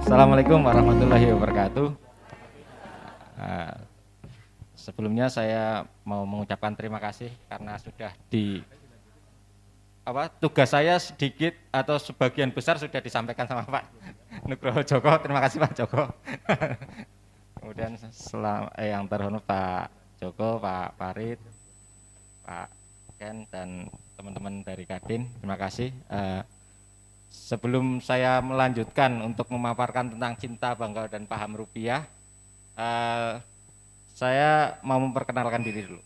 Assalamualaikum warahmatullahi wabarakatuh. Eh, Sebelumnya saya mau mengucapkan terima kasih karena sudah tugas saya sedikit atau sebagian besar sudah disampaikan sama Pak Nugroho Joko. Terima kasih Pak Joko. Kemudian yang terhormat Pak Joko, Pak Farid, Pak Ken dan teman-teman dari Kadin, terima kasih. Sebelum saya melanjutkan untuk memaparkan tentang cinta, bangga, dan paham rupiah, saya mau memperkenalkan diri dulu.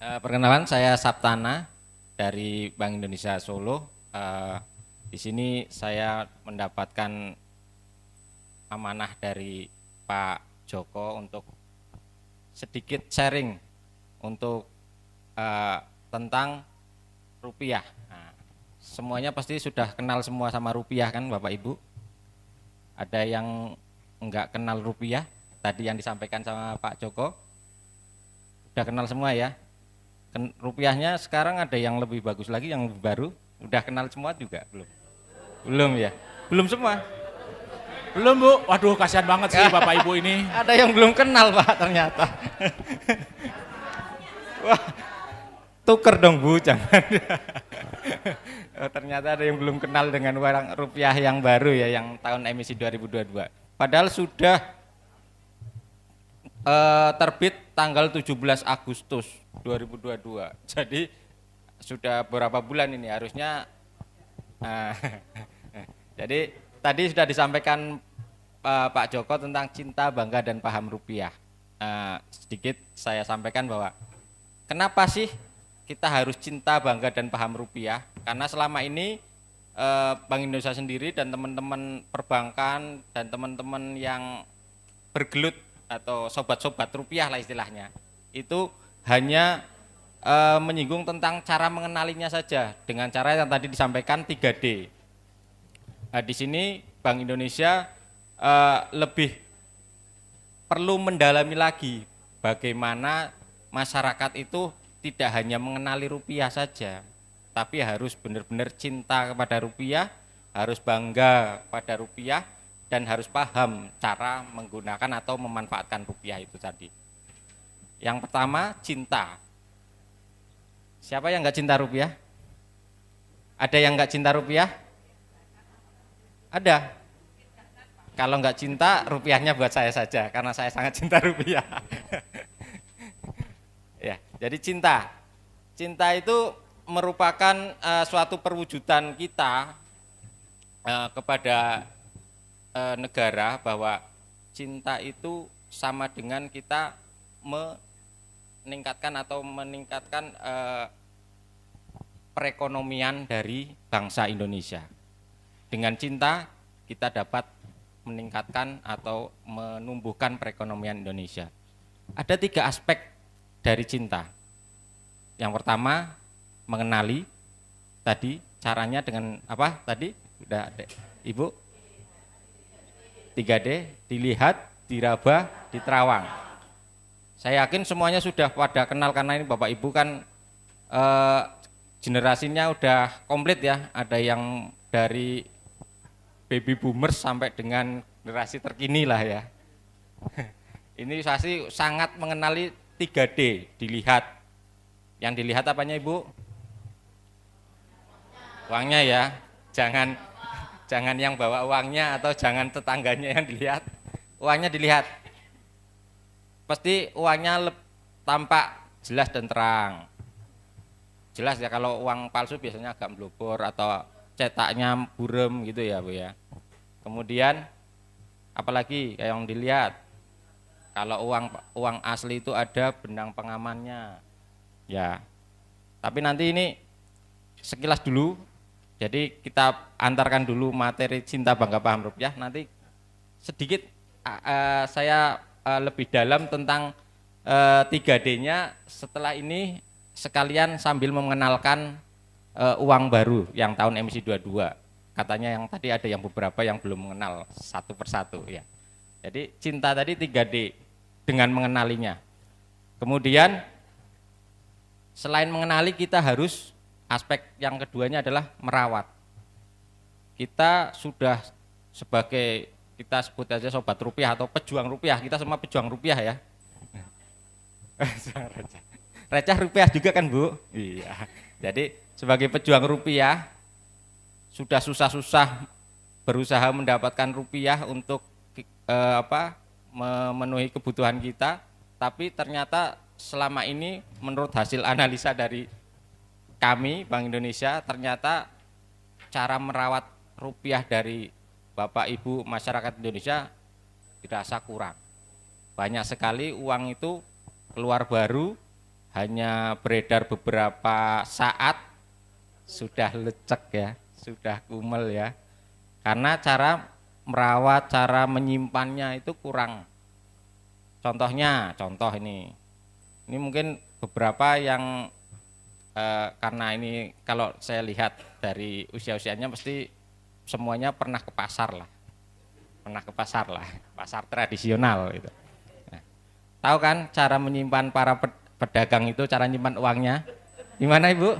Perkenalan, saya Saptana dari Bank Indonesia Solo. Di sini saya mendapatkan amanah dari Pak Joko untuk sedikit sharing untuk tentang rupiah. Semuanya pasti sudah kenal semua sama rupiah kan Bapak Ibu? Ada yang enggak kenal rupiah? Tadi yang disampaikan sama Pak Joko udah kenal semua ya. Rupiahnya sekarang ada yang lebih bagus lagi, yang lebih baru. Udah kenal semua juga belum? Belum ya? Belum semua? Belum Bu, waduh kasihan banget sih Bapak Ibu ini. Ada yang belum kenal Pak ternyata. Wah, tuker dong Bu, jangan. Ternyata ada yang belum kenal dengan uang rupiah yang baru ya, yang tahun emisi 2022. Padahal sudah terbit tanggal 17 Agustus 2022. Jadi sudah berapa bulan ini harusnya. Jadi tadi sudah disampaikan Pak Joko tentang cinta, bangga, dan paham rupiah. Sedikit saya sampaikan bahwa kenapa sih kita harus cinta, bangga, dan paham rupiah? Karena selama ini Bank Indonesia sendiri dan teman-teman perbankan dan teman-teman yang bergelut atau sobat-sobat rupiah lah istilahnya, itu hanya menyinggung tentang cara mengenalinya saja dengan cara yang tadi disampaikan 3D. Di sini Bank Indonesia lebih perlu mendalami lagi bagaimana masyarakat itu tidak hanya mengenali rupiah saja, tapi harus benar-benar cinta kepada rupiah, harus bangga pada rupiah, dan harus paham cara menggunakan atau memanfaatkan rupiah itu tadi. Yang pertama, cinta. Siapa yang nggak cinta rupiah? Ada yang nggak cinta rupiah? Ada. Kalau nggak cinta, rupiahnya buat saya saja, karena saya sangat cinta rupiah. Ya, jadi cinta. Cinta itu merupakan suatu perwujudan kita kepada negara, bahwa cinta itu sama dengan kita meningkatkan perekonomian dari bangsa Indonesia. Dengan cinta kita dapat meningkatkan atau menumbuhkan perekonomian Indonesia. Ada 3 aspek dari cinta. Yang pertama, mengenali. Tadi caranya dengan apa tadi? Udah ada Ibu? 3D, dilihat, diraba, diterawang. Saya yakin semuanya sudah pada kenal karena ini Bapak Ibu kan generasinya udah komplit ya. Ada yang dari baby boomers sampai dengan generasi terkini lah ya. Ini saya sih sangat mengenali 3D, dilihat. Yang dilihat apanya Ibu? Uangnya ya. Jangan yang bawa uangnya atau jangan tetangganya yang dilihat. Uangnya dilihat. Pasti uangnya tampak jelas dan terang. Jelas ya, kalau uang palsu biasanya agak blobor atau cetaknya burem gitu ya Bu ya. Kemudian apalagi yang dilihat? Kalau uang asli itu ada benang pengamannya, ya. Tapi nanti ini sekilas dulu, jadi kita antarkan dulu materi cinta, bangga, paham rupiah. Nanti sedikit saya lebih dalam tentang 3D-nya setelah ini, sekalian sambil mengenalkan uang baru yang tahun emisi 22. Katanya yang tadi ada yang beberapa yang belum mengenal satu persatu ya. Jadi cinta tadi 3D dengan mengenalinya. Kemudian selain mengenali, kita harus aspek yang keduanya adalah merawat. Kita sudah sebagai kita sebut aja sobat rupiah atau pejuang rupiah, kita semua pejuang rupiah ya. Receh rupiah juga kan Bu? Iya. Jadi sebagai pejuang rupiah sudah susah-susah berusaha mendapatkan rupiah untuk memenuhi kebutuhan kita, tapi ternyata selama ini menurut hasil analisa dari kami Bank Indonesia, ternyata cara merawat rupiah dari Bapak Ibu masyarakat Indonesia dirasa kurang. Banyak sekali uang itu keluar baru, hanya beredar beberapa saat sudah lecek ya, sudah kumel ya. Karena cara merawat, cara menyimpannya itu kurang. Contoh ini mungkin beberapa yang karena ini kalau saya lihat dari usia-usianya pasti semuanya pernah ke pasar lah, pasar tradisional gitu. Nah, tahu kan cara menyimpan para pedagang itu, cara menyimpan uangnya gimana Ibu?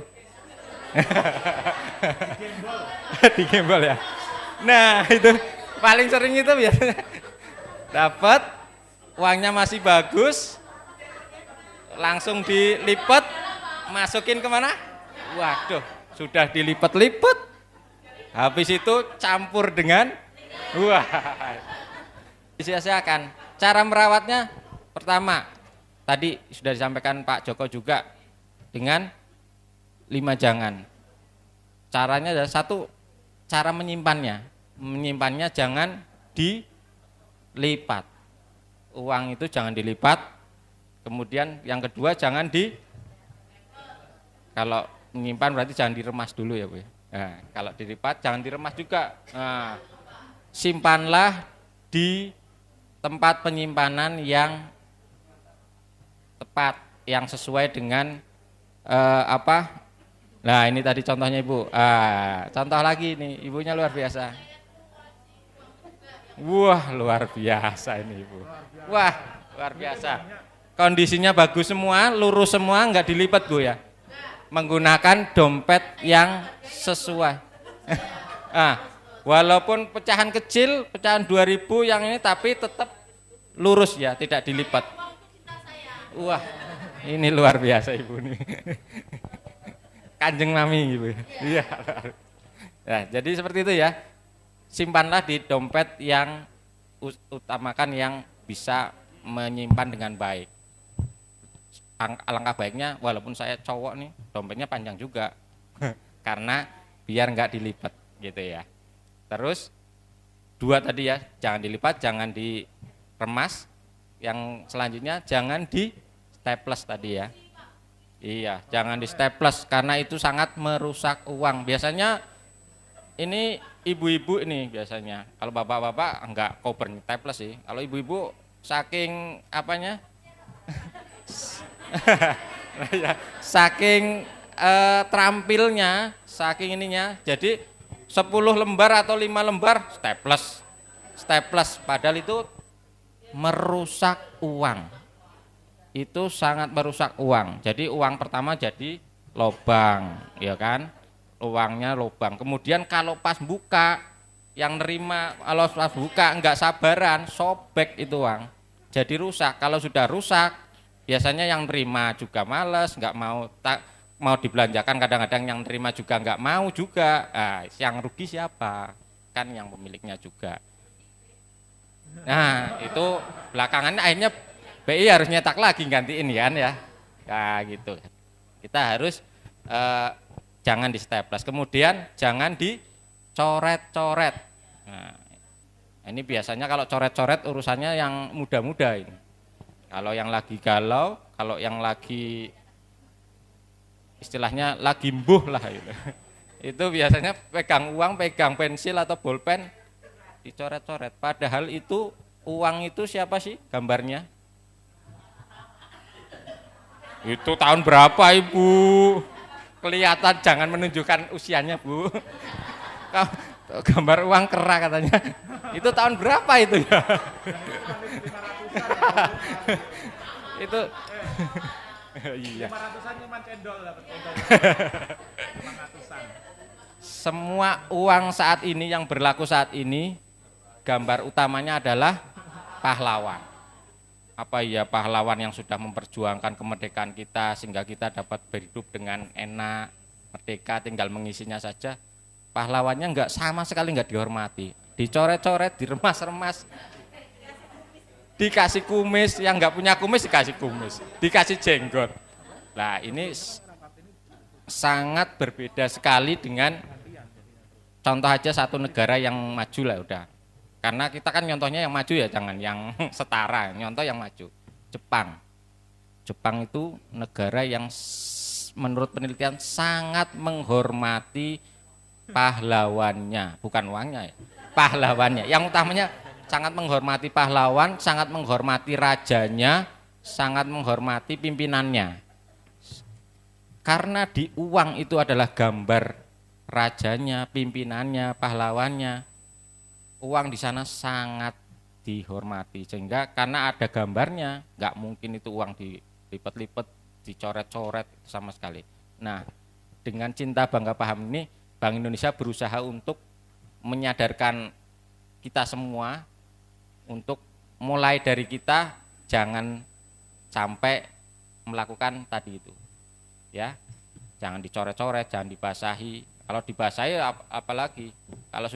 Digembol ya. Nah itu paling sering itu biasanya dapat uangnya masih bagus, langsung dilipat, masukin kemana? Waduh, sudah dilipat-lipat. Habis itu campur dengan disia-siakan. Cara merawatnya pertama tadi sudah disampaikan Pak Joko juga dengan 5 jangan. Caranya adalah satu, cara menyimpannya. Menyimpannya jangan dilipat. Uang itu jangan dilipat. Kemudian yang kedua jangan kalau menyimpan berarti jangan diremas dulu ya Bu ya. Nah, kalau dilipat jangan diremas juga. Nah, simpanlah di tempat penyimpanan yang tepat, yang sesuai dengan Nah ini tadi contohnya Ibu. Contoh lagi nih, ibunya luar biasa. Wah luar biasa ini Ibu. Wah luar biasa. Kondisinya bagus semua, lurus semua, nggak dilipat Bu ya. Menggunakan dompet yang sesuai. Walaupun pecahan kecil, pecahan 2000 yang ini tapi tetap lurus ya, tidak dilipat. Wah, ini luar biasa Ibu nih. Kanjeng Mami Ibu. Iya. Nah, jadi seperti itu ya. Simpanlah di dompet yang utamakan yang bisa menyimpan dengan baik. Alangkah baiknya walaupun saya cowok nih dompetnya panjang juga karena biar nggak dilipat gitu ya. Terus 2 tadi ya, jangan dilipat, jangan diremas. Yang selanjutnya jangan di staples tadi ya. Iya, jangan di staples karena itu sangat merusak uang. Biasanya ini ibu-ibu ini biasanya. Kalau bapak-bapak enggak cover staples sih. Kalau ibu-ibu saking apanya? Saking terampilnya, saking ininya, jadi 10 lembar atau 5 lembar staples, padahal itu merusak uang. Itu sangat merusak uang. Jadi uang pertama jadi lobang, ya kan? Uangnya lobang. Kemudian kalau pas buka, yang nerima kalau pas buka enggak sabaran, sobek itu uang. Jadi rusak. Kalau sudah rusak, biasanya yang nerima juga males, enggak mau dibelanjakan, kadang-kadang yang nerima juga enggak mau juga. Nah, yang rugi siapa? Kan yang pemiliknya juga. Nah, itu belakangan akhirnya BI harus nyetak lagi gantiin kan ya. Nah, gitu. Kita harus jangan di staples. Kemudian jangan dicoret-coret. Nah, ini biasanya kalau coret-coret urusannya yang muda-muda ini. Kalau yang lagi galau, kalau yang lagi istilahnya lagi mbuh lah gitu. Itu biasanya pegang uang, pegang pensil atau bolpen dicoret-coret. Padahal itu uang itu siapa sih gambarnya? Itu tahun berapa Ibu? Kelihatan, jangan menunjukkan usianya Bu. Gambar uang kera katanya. Itu tahun berapa itu ya? Itu iya. 500-an cuma cendol dapat cendol. 500-an. Semua uang saat ini yang berlaku saat ini gambar utamanya adalah pahlawan. Apa ya, pahlawan yang sudah memperjuangkan kemerdekaan kita sehingga kita dapat berhidup dengan enak, merdeka, tinggal mengisinya saja. Pahlawannya enggak, sama sekali enggak dihormati, dicoret-coret, diremas-remas, dikasih kumis, yang enggak punya kumis dikasih kumis, dikasih jenggot. Nah ini sangat berbeda sekali dengan contoh aja satu negara yang maju lah udah. Karena kita kan nyontohnya yang maju ya, jangan yang setara, nyontoh yang maju. Jepang. Jepang itu negara yang menurut penelitian sangat menghormati pahlawannya, bukan uangnya ya, pahlawannya. Yang utamanya sangat menghormati pahlawan, sangat menghormati rajanya, sangat menghormati pimpinannya. Karena di uang itu adalah gambar rajanya, pimpinannya, pahlawannya. Uang di sana sangat dihormati, sehingga karena ada gambarnya nggak mungkin itu uang dilipat-lipat, dicoret-coret sama sekali. Nah, dengan cinta bangga paham ini, Bank Indonesia berusaha untuk menyadarkan kita semua untuk mulai dari kita jangan sampai melakukan tadi itu, ya, jangan dicoret-coret, jangan dibasahi. Kalau dibasahi apalagi, kalau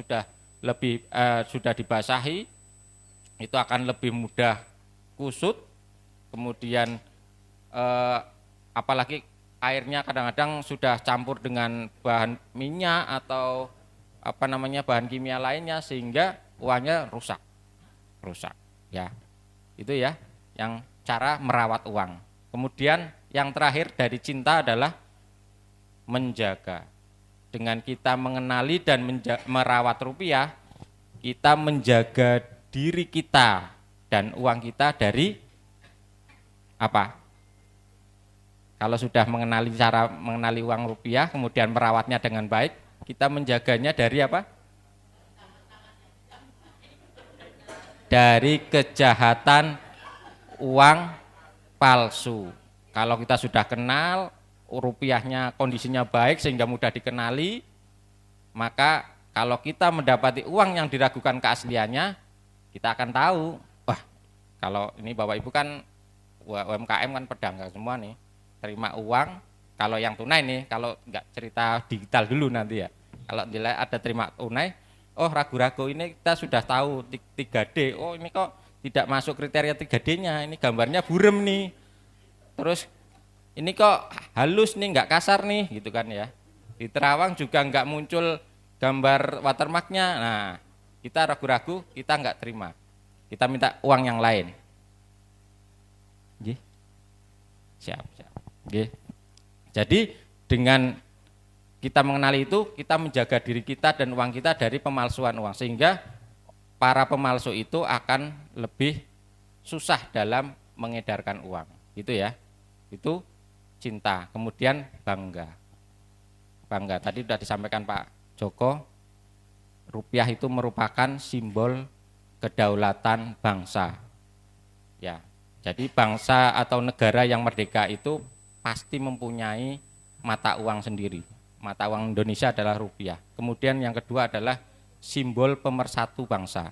sudah dibasahi itu akan lebih mudah kusut, kemudian apalagi airnya kadang-kadang sudah campur dengan bahan minyak atau bahan kimia lainnya sehingga uangnya rusak ya. Itu ya yang cara merawat uang. Kemudian yang terakhir dari cinta adalah menjaga. Dengan kita mengenali dan merawat rupiah, kita menjaga diri kita dan uang kita dari apa? Kalau sudah cara mengenali uang rupiah, kemudian merawatnya dengan baik, kita menjaganya dari apa? Dari kejahatan uang palsu. Kalau kita sudah kenal rupiahnya kondisinya baik sehingga mudah dikenali, maka kalau kita mendapati uang yang diragukan keasliannya, kita akan tahu, wah, kalau ini Bapak Ibu kan UMKM kan pedagang semua nih, terima uang, kalau yang tunai nih, kalau enggak cerita digital dulu nanti ya, kalau nilai ada terima tunai, oh ragu-ragu ini kita sudah tahu 3D, oh ini kok tidak masuk kriteria 3D-nya, ini gambarnya burem nih, terus ini kok halus nih, nggak kasar nih, gitu kan ya. Di terawang juga nggak muncul gambar watermarknya. Nah, kita ragu-ragu, kita nggak terima. Kita minta uang yang lain. Gih. Siap. Gih. Jadi dengan kita mengenali itu, kita menjaga diri kita dan uang kita dari pemalsuan uang, sehingga para pemalsu itu akan lebih susah dalam mengedarkan uang. Gitu ya. Itu cinta, kemudian bangga. Tadi sudah disampaikan Pak Joko, rupiah itu merupakan simbol kedaulatan bangsa. Ya, jadi bangsa atau negara yang merdeka itu pasti mempunyai mata uang sendiri. Mata uang Indonesia adalah rupiah. Kemudian yang kedua adalah simbol pemersatu bangsa.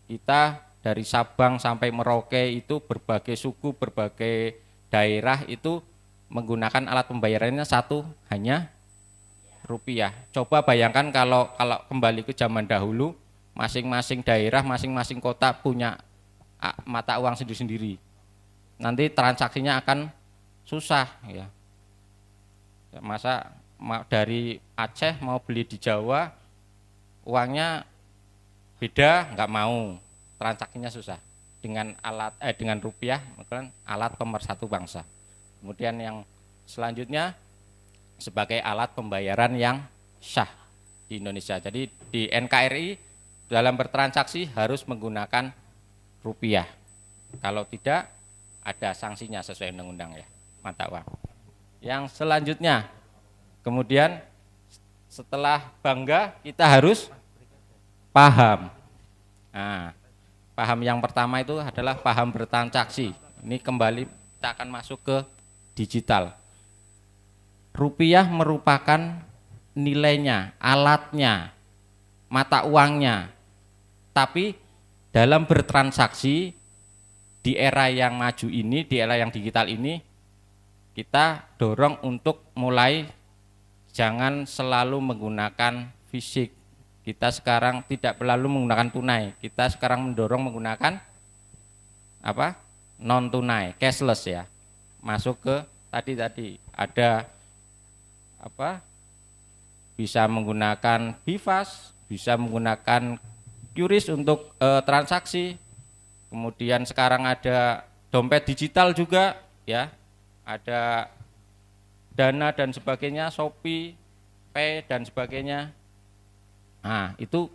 Kita dari Sabang sampai Merauke itu berbagai suku, berbagai daerah itu menggunakan alat pembayarannya satu, hanya rupiah. Coba bayangkan kalau kembali ke zaman dahulu, masing-masing daerah, masing-masing kota punya mata uang sendiri-sendiri. Nanti transaksinya akan susah ya. Masa dari Aceh mau beli di Jawa, uangnya beda, nggak mau, transaksinya susah. Dengan rupiah, bukan alat pemersatu bangsa. Kemudian yang selanjutnya sebagai alat pembayaran yang sah di Indonesia. Jadi di NKRI dalam bertransaksi harus menggunakan rupiah. Kalau tidak ada sanksinya sesuai undang-undang ya, mata uang. Yang selanjutnya, kemudian setelah bangga kita harus paham. Nah, paham yang pertama itu adalah paham bertransaksi. Ini kembali kita akan masuk ke digital. Rupiah merupakan nilainya, alatnya, mata uangnya. Tapi dalam bertransaksi di era yang maju ini, di era yang digital ini, kita dorong untuk mulai jangan selalu menggunakan fisik. Kita sekarang tidak perlu menggunakan tunai. Kita sekarang mendorong menggunakan apa? Non tunai, cashless ya. Masuk ke tadi ada apa? Bisa menggunakan BIFAS, bisa menggunakan QRIS untuk transaksi. Kemudian sekarang ada dompet digital juga ya. Ada Dana dan sebagainya, Shopee, Pay dan sebagainya. Nah, itu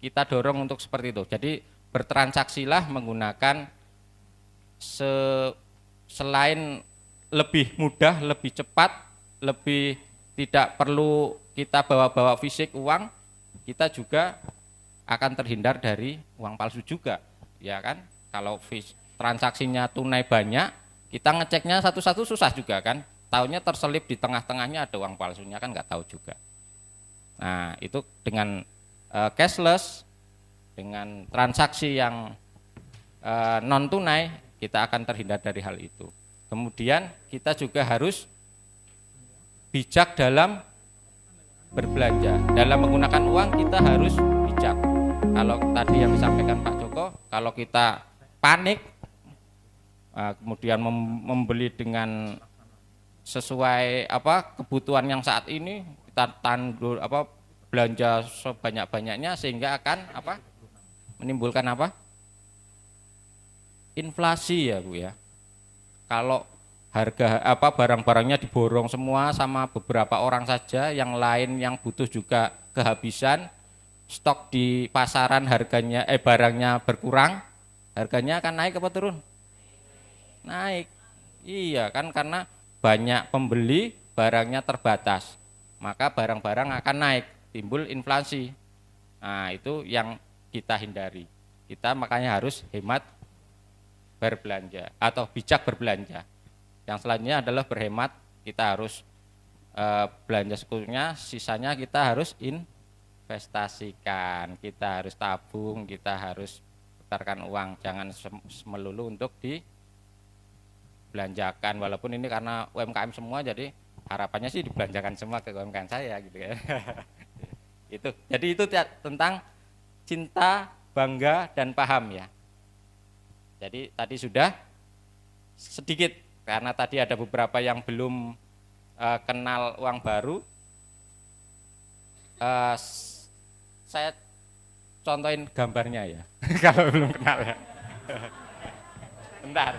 kita dorong untuk seperti itu. Jadi bertransaksilah menggunakan selain lebih mudah, lebih cepat, lebih tidak perlu kita bawa-bawa fisik uang, kita juga akan terhindar dari uang palsu juga, ya kan? Kalau transaksinya tunai banyak, kita ngeceknya satu-satu susah juga kan? Taunya terselip di tengah-tengahnya ada uang palsunya kan nggak tahu juga. Nah itu dengan cashless, dengan transaksi yang non tunai kita akan terhindar dari hal itu. Kemudian kita juga harus bijak dalam berbelanja. Dalam menggunakan uang kita harus bijak. Kalau tadi yang disampaikan Pak Joko, kalau kita panik, kemudian membeli dengan sesuai kebutuhan yang saat ini, kita tandur belanja sebanyak-banyaknya sehingga akan menimbulkan inflasi ya Bu ya. Kalau harga barang-barangnya diborong semua sama beberapa orang saja, yang lain yang butuh juga kehabisan, stok di pasaran harganya barangnya berkurang, harganya akan naik apa turun? Naik. Iya kan, karena banyak pembeli, barangnya terbatas, maka barang-barang akan naik, timbul inflasi. Nah itu yang kita hindari. Kita makanya harus hemat berbelanja atau bijak berbelanja. Yang selanjutnya adalah berhemat. Kita harus belanja secukupnya, sisanya kita harus investasikan, kita harus tabung, kita harus putarkan uang, jangan melulu untuk dibelanjakan. Walaupun ini karena UMKM semua, jadi harapannya sih dibelanjakan semua ke UMKM saya gitu ya. Jadi itu tentang cinta, bangga dan paham ya. Jadi tadi sudah sedikit, karena tadi ada beberapa yang belum kenal uang baru. Saya contohin gambarnya ya. Kalau belum kenal ya. Bentar.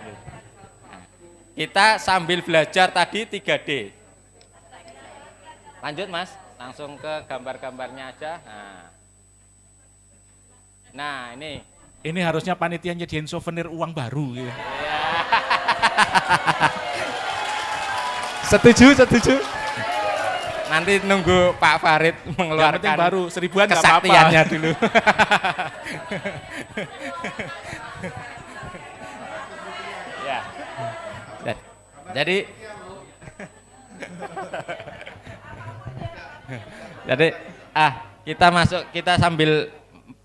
Kita sambil belajar tadi 3D. Lanjut Mas, langsung ke gambar-gambarnya aja. Nah ini. Ini harusnya panitia nyediain souvenir uang baru ya. Setuju. Nanti nunggu Pak Farid mengeluarkan baru 1000-an kesaktiannya dulu. Ya. Jadi kita sambil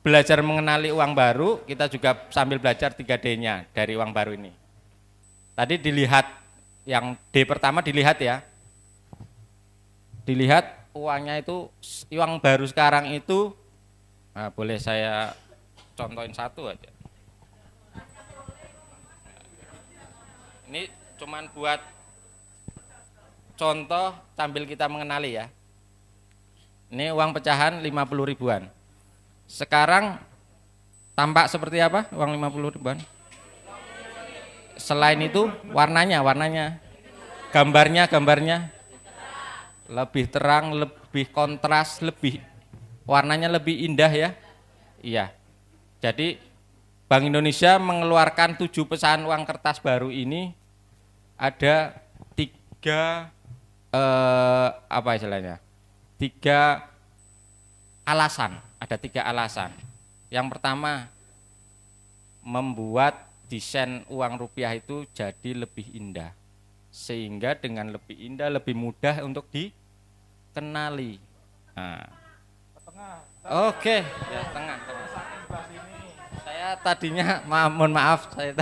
belajar mengenali uang baru, kita juga sambil belajar 3D-nya dari uang baru ini. Tadi dilihat, yang D pertama dilihat ya. Dilihat uangnya itu, uang baru sekarang itu, boleh saya contohin satu aja. Ini cuman buat contoh sambil kita mengenali ya. Ini uang pecahan 50 ribuan. Sekarang tampak seperti apa uang 50 ribuan? Selain itu warnanya, gambarnya lebih terang, lebih kontras, warnanya lebih indah ya. Iya. Jadi Bank Indonesia mengeluarkan 7 pecahan uang kertas baru ini, ada 3 alasan. Ada 3 alasan. Yang pertama, membuat desain uang rupiah itu jadi lebih indah, sehingga dengan lebih indah lebih mudah untuk dikenali. Oke, ya tengah. Saya tadinya, mohon maaf, saya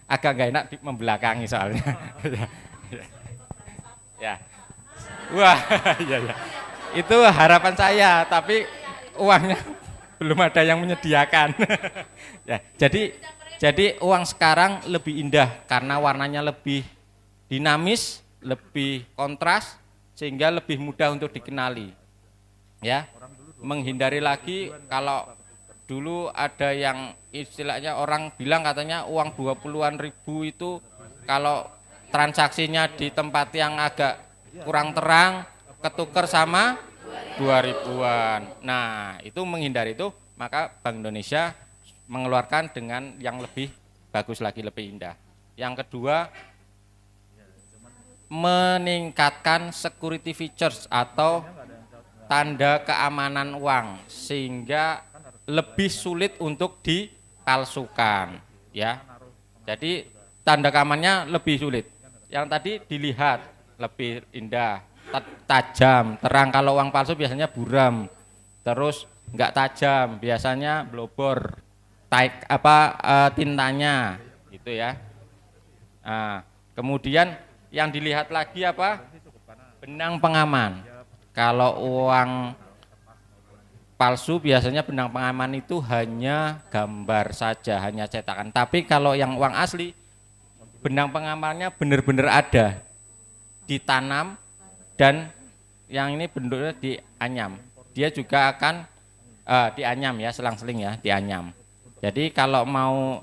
agak nggak enak membelakangi soalnya. Ya, wah, iya ya. Itu harapan saya, tapi uangnya belum ada yang menyediakan. Ya, jadi uang sekarang lebih indah karena warnanya lebih dinamis, lebih kontras, sehingga lebih mudah untuk dikenali. Ya, menghindari lagi kalau dulu ada yang istilahnya orang bilang katanya uang 20-an ribu itu kalau transaksinya di tempat yang agak kurang terang ketuker sama 2000-an. Nah, itu menghindari itu, maka Bank Indonesia mengeluarkan dengan yang lebih bagus lagi, lebih indah. Yang kedua, meningkatkan security features atau tanda keamanan uang sehingga lebih sulit untuk dipalsukan, ya. Jadi tanda keamanannya lebih sulit. Yang tadi dilihat lebih indah, tajam, terang. Kalau uang palsu biasanya buram, terus enggak tajam, biasanya blobor, tintanya, gitu ya. Nah, kemudian yang dilihat lagi apa? Benang pengaman. Kalau uang palsu biasanya benang pengaman itu hanya gambar saja, hanya cetakan. Tapi kalau yang uang asli, benang pengamannya benar-benar ada, ditanam, dan yang ini bentuknya dianyam. Dia juga akan dianyam ya, selang-seling ya, dianyam. Jadi kalau mau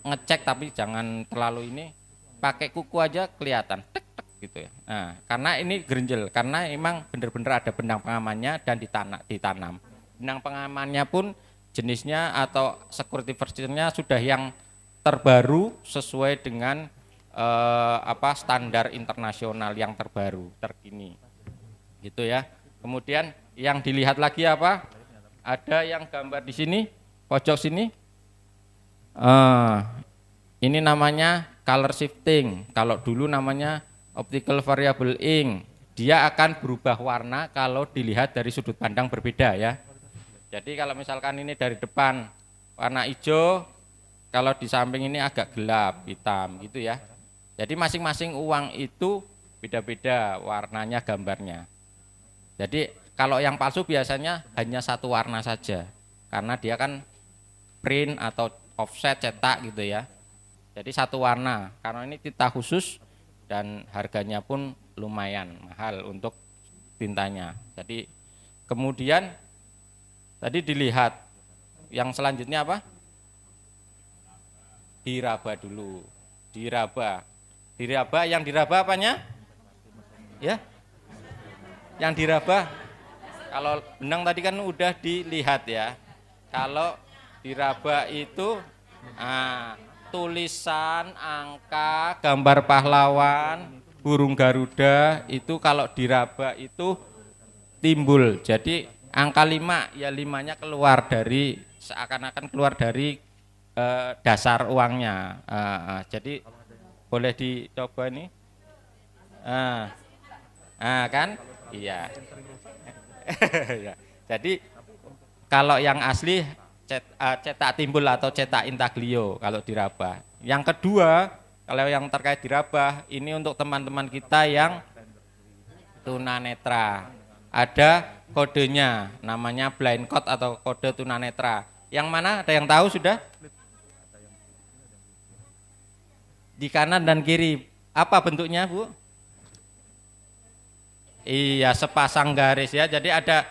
ngecek tapi jangan terlalu ini, pakai kuku aja kelihatan, tek tek gitu ya. Nah, karena ini gerinjel, karena memang benar-benar ada benang pengamannya dan ditanam. Benang pengamannya pun jenisnya atau security feature-nya sudah yang terbaru sesuai dengan standar internasional yang terbaru, terkini, gitu ya. Kemudian yang dilihat lagi apa? Ada yang gambar di sini, pojok sini. Ini namanya color shifting. Kalau dulu namanya optical variable ink. Dia akan berubah warna kalau dilihat dari sudut pandang berbeda ya. Jadi kalau misalkan ini dari depan warna hijau, kalau di samping ini agak gelap, hitam gitu ya. Jadi masing-masing uang itu beda-beda warnanya, gambarnya. Jadi kalau yang palsu biasanya hanya satu warna saja, karena dia kan print atau offset cetak gitu ya. Jadi satu warna, karena ini tinta khusus dan harganya pun lumayan mahal untuk tintanya. Jadi kemudian tadi dilihat yang selanjutnya apa? Diraba dulu, diraba, yang diraba apanya? Ya, yang diraba, kalau benang tadi kan udah dilihat ya. Kalau diraba itu tulisan, angka, gambar pahlawan, burung Garuda itu kalau diraba itu timbul. Jadi angka 5 ya, 5-nya keluar dari, seakan-akan keluar dari dasar uangnya. Jadi boleh dicoba nih. Kan? Iya. Ya. Jadi kalau yang asli cetak timbul atau cetak intaglio kalau diraba. Yang kedua, kalau yang terkait diraba, ini untuk teman-teman kita yang tunanetra. Ada kodenya, namanya blind code atau kode tunanetra. Yang mana ada yang tahu sudah? Di kanan dan kiri. Apa bentuknya, Bu? Iya, sepasang garis ya. Jadi ada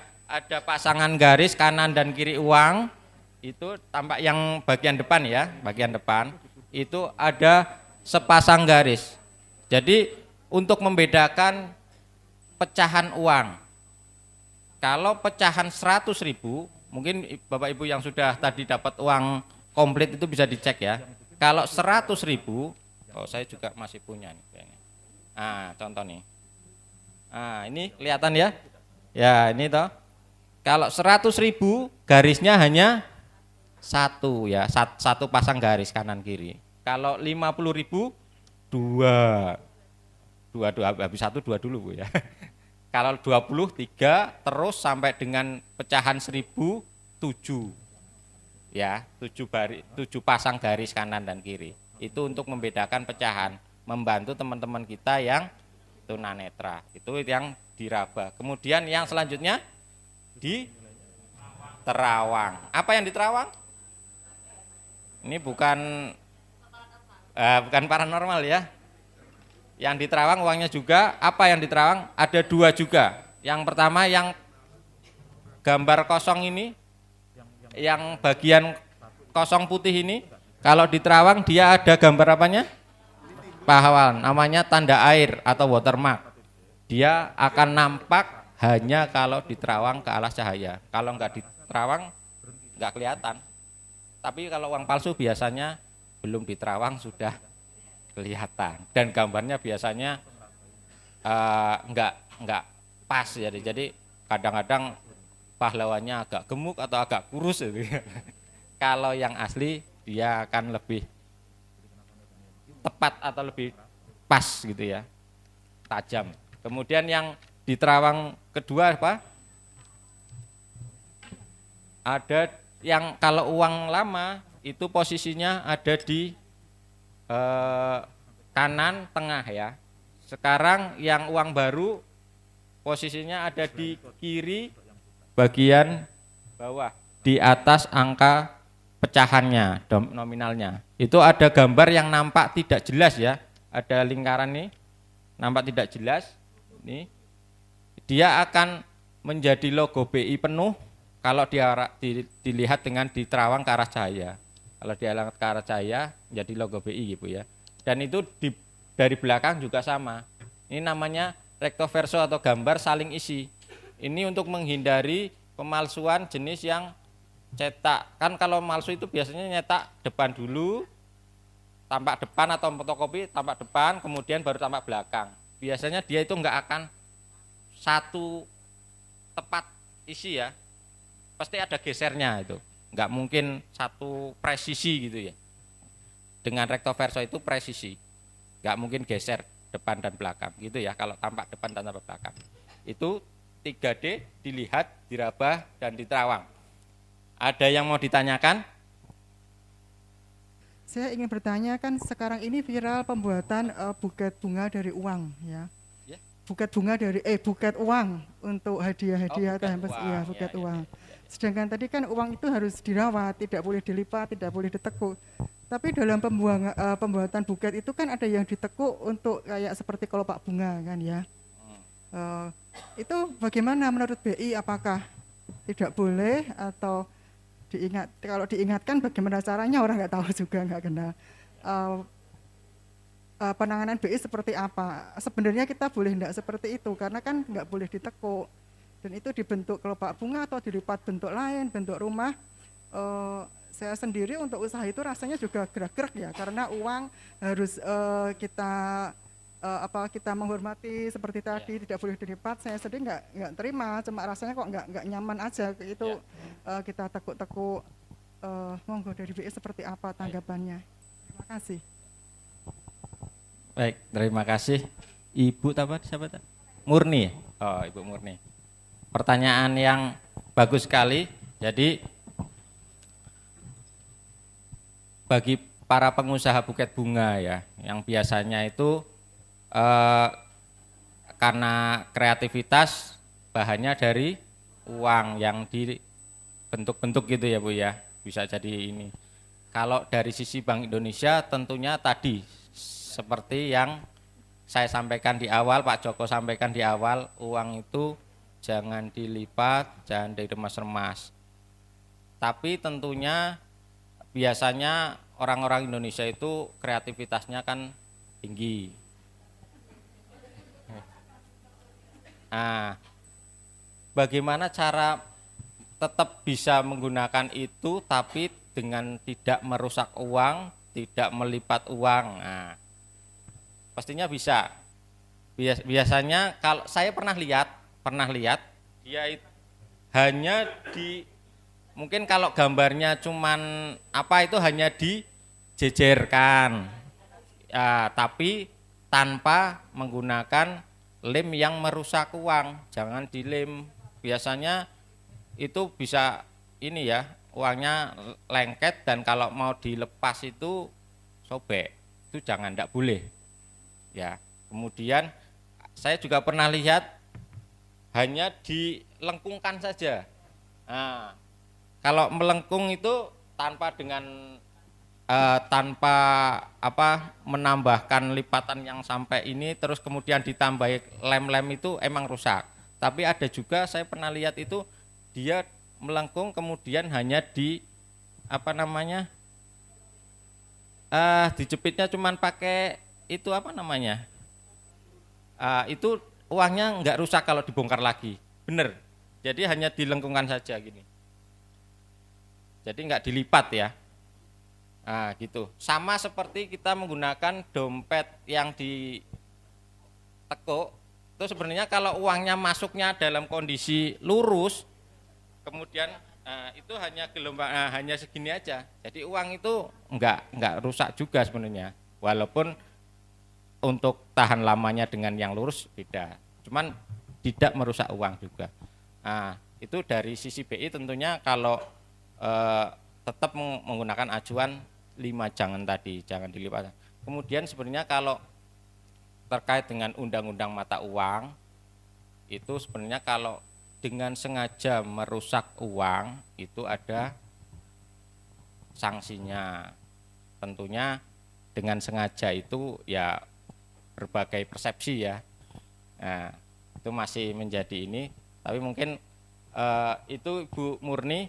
pasangan garis kanan dan kiri uang. Itu tampak yang bagian depan ya, bagian depan. Itu ada sepasang garis. Jadi untuk membedakan pecahan uang. Kalau pecahan 100.000, mungkin Bapak Ibu yang sudah tadi dapat uang komplit itu bisa dicek ya. Kalau 100.000, saya juga masih punya nih kayaknya. Contoh nih. Ini kelihatan ya? Ya, ini toh. Kalau 100.000 garisnya hanya satu ya, satu pasang garis kanan kiri. Kalau 50.000 dua habis satu dua dulu Bu ya. Kalau 20 3 terus sampai dengan pecahan 1.000 7. ya, 7 pasang garis kanan dan kiri. Itu untuk membedakan pecahan, membantu teman-teman kita yang tunanetra. Itu yang diraba. Kemudian yang selanjutnya di terawang. Apa yang di terawang? Ini bukan paranormal ya. Yang di terawang uangnya juga. Apa yang di terawang? Ada 2 juga. Yang pertama yang gambar kosong ini, yang bagian kosong putih ini, kalau di terawang dia ada gambar apanya? Pahlawan, namanya tanda air atau watermark. Dia akan nampak hanya kalau di terawang ke alas cahaya. Kalau enggak di terawang enggak kelihatan. Tapi kalau uang palsu biasanya belum di terawang sudah kelihatan dan gambarnya biasanya enggak pas ya. Jadi kadang-kadang pahlawannya agak gemuk atau agak kurus gitu. Kalau yang asli dia akan lebih tepat atau lebih pas gitu ya, tajam. Kemudian yang di terawang kedua apa? Ada yang kalau uang lama itu posisinya ada di kanan tengah ya. Sekarang yang uang baru posisinya ada di kiri bagian bawah, di atas angka pecahannya, nominalnya. Itu ada gambar yang nampak tidak jelas ya. Ada lingkaran nih, nampak tidak jelas. Nih, dia akan menjadi logo BI penuh kalau dilihat dengan di terawang ke arah cahaya. Kalau dilihat ke arah cahaya menjadi logo BI gitu ya. Dan itu dari belakang juga sama. Ini namanya recto verso atau gambar saling isi. Ini untuk menghindari pemalsuan jenis yang cetak. Kan kalau palsu itu biasanya nyetak depan dulu, tampak depan atau fotokopi tampak depan, kemudian baru tampak belakang. Biasanya dia itu enggak akan satu tepat isi ya. Pasti ada gesernya itu. Enggak mungkin satu presisi gitu ya. Dengan recto verso itu presisi. Enggak mungkin geser depan dan belakang gitu ya, kalau tampak depan dan tampak belakang. Itu 3D dilihat, diraba dan diterawang. Ada yang mau ditanyakan? Saya ingin bertanya, kan sekarang ini viral pembuatan buket bunga dari uang ya. Ya. Buket uang untuk hadiah-hadiah atau Buket buket ya, uang. ya. Sedangkan tadi kan uang itu harus dirawat, tidak boleh dilipat, tidak boleh ditekuk. Tapi dalam pembuatan buket itu kan ada yang ditekuk untuk kayak seperti kelopak bunga kan ya. Itu bagaimana menurut BI, apakah tidak boleh atau kalau diingatkan bagaimana caranya, orang nggak tahu juga, nggak kenal. Penanganan BI seperti apa? Sebenarnya kita boleh enggak seperti itu karena kan nggak boleh ditekuk dan itu dibentuk kelopak bunga atau dilipat bentuk lain, bentuk rumah. Saya sendiri untuk usaha itu rasanya juga gerak-gerak ya, karena uang harus kita menghormati seperti tadi, tidak boleh dilipat. Saya sendiri nggak terima, cuma rasanya kok nggak nyaman aja itu. Kita tekuk-tekuk. Monggo dari BI seperti apa tanggapannya? Terima kasih. Baik, terima kasih. Ibu siapa? Murni. Oh, Ibu Murni. Pertanyaan yang bagus sekali. Jadi bagi para pengusaha buket bunga ya, yang biasanya itu karena kreativitas bahannya dari uang yang dibentuk-bentuk gitu ya Bu ya, bisa jadi ini. Kalau dari sisi Bank Indonesia tentunya tadi seperti yang saya sampaikan di awal, Pak Joko sampaikan di awal, uang itu jangan dilipat, jangan diremas-remas. Tapi tentunya biasanya orang-orang Indonesia itu kreativitasnya kan tinggi. Nah, bagaimana cara tetap bisa menggunakan itu tapi dengan tidak merusak uang, tidak melipat uang? Nah, pastinya bisa. Biasanya kalau saya pernah lihat dia hanya mungkin kalau gambarnya cuman itu hanya dijejerkan, ya, tapi tanpa menggunakan lem yang merusak uang. Jangan dilem. Biasanya itu bisa ini ya, uangnya lengket dan kalau mau dilepas itu sobek, itu jangan, tidak boleh. Ya, kemudian saya juga pernah lihat hanya dilengkungkan saja. Nah, kalau melengkung itu tanpa tanpa menambahkan lipatan yang sampai ini terus kemudian ditambahi lem-lem itu emang rusak. Tapi ada juga saya pernah lihat itu dia melengkung kemudian hanya dijepitnya cuman pakai itu itu uangnya nggak rusak kalau dibongkar lagi, bener. Jadi hanya dilengkungkan saja gini. Jadi nggak dilipat ya. Nah, gitu. Sama seperti kita menggunakan dompet yang ditekuk, itu sebenarnya kalau uangnya masuknya dalam kondisi lurus, kemudian itu hanya gelombang hanya segini aja. Jadi uang itu enggak rusak juga sebenarnya. Walaupun untuk tahan lamanya dengan yang lurus beda. Cuman tidak merusak uang juga. Nah, itu dari sisi BI tentunya kalau tetap menggunakan acuan 5 jangan tadi, jangan dilipat. Kemudian sebenarnya kalau terkait dengan undang-undang mata uang itu sebenarnya kalau dengan sengaja merusak uang itu ada sanksinya. Tentunya dengan sengaja itu ya berbagai persepsi ya. Nah, itu masih menjadi ini, tapi mungkin itu Ibu Murni.